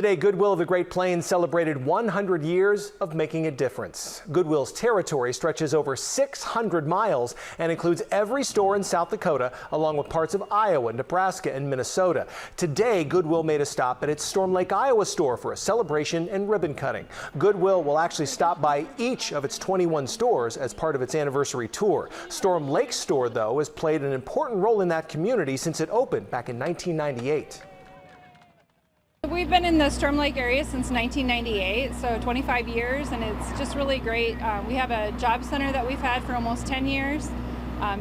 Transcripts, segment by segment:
Today, Goodwill of the Great Plains celebrated 100 years of making a difference. Goodwill's territory stretches over 600 miles and includes every store in South Dakota, along with parts of Iowa, Nebraska, and Minnesota. Today, Goodwill made a stop at its Storm Lake, Iowa store for a celebration and ribbon cutting. Goodwill will actually stop by each of its 21 stores as part of its anniversary tour. Storm Lake store, though, has played an important role in that community since it opened back in 1998. We've been in the Storm Lake area since 1998, so 25 years, and it's just really great. We have a job center that we've had for almost 10 years,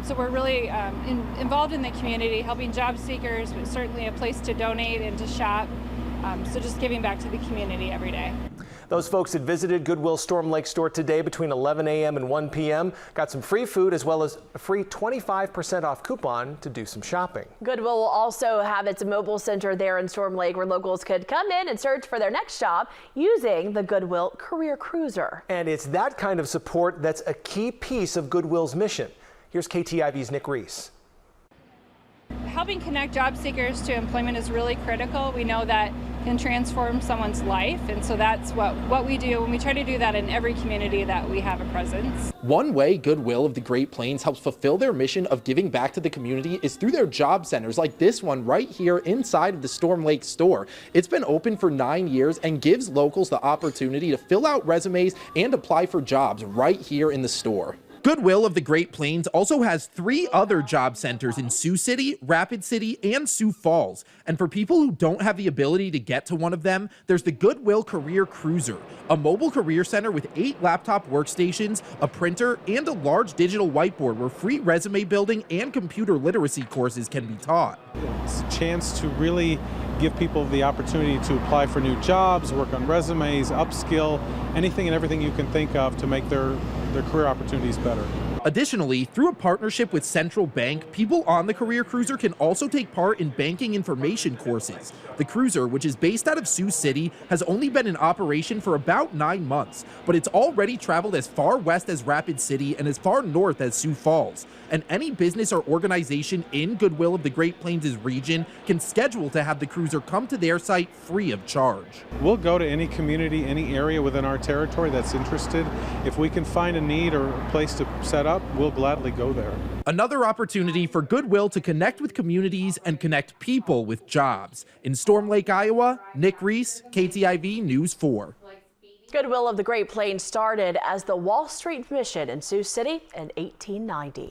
so we're really involved in the community, helping job seekers, but certainly a place to donate and to shop, so just giving back to the community every day. Those folks had visited Goodwill Storm Lake store today between 11 a.m. and 1 p.m. Got some free food as well as a free 25% off coupon to do some shopping. Goodwill will also have its mobile center there in Storm Lake where locals could come in and search for their next shop using the Goodwill Career Cruiser. And it's that kind of support that's a key piece of Goodwill's mission. Here's KTIV's Nick Reese. Helping connect job seekers to employment is really critical. We know that can transform someone's life, and so that's what we do, and we try to do that in every community that we have a presence. One way Goodwill of the Great Plains helps fulfill their mission of giving back to the community is through their job centers like this one right here inside of the Storm Lake store. It's been open for 9 years and gives locals the opportunity to fill out resumes and apply for jobs right here in the store. Goodwill of the Great Plains also has 3 other job centers in Sioux City, Rapid City, and Sioux Falls. And for people who don't have the ability to get to one of them, there's the Goodwill Career Cruiser, a mobile career center with 8 laptop workstations, a printer, and a large digital whiteboard where free resume building and computer literacy courses can be taught. It's a chance to really give people the opportunity to apply for new jobs, work on resumes, upskill, anything and everything you can think of to make their career opportunities better. Additionally, through a partnership with Central Bank, people on the Career Cruiser can also take part in banking information courses. The cruiser, which is based out of Sioux City, has only been in operation for about 9 months, but it's already traveled as far west as Rapid City and as far north as Sioux Falls. And any business or organization in Goodwill of the Great Plains' region can schedule to have the cruiser come to their site free of charge. We'll go to any community, any area within our territory that's interested. If we can find a need or a place to set up, we'll gladly go there. Another opportunity for Goodwill to connect with communities and connect people with jobs. In Storm Lake, Iowa, Nick Reese, KTIV News 4. Goodwill of the Great Plains started as the Wall Street Mission in Sioux City in 1890.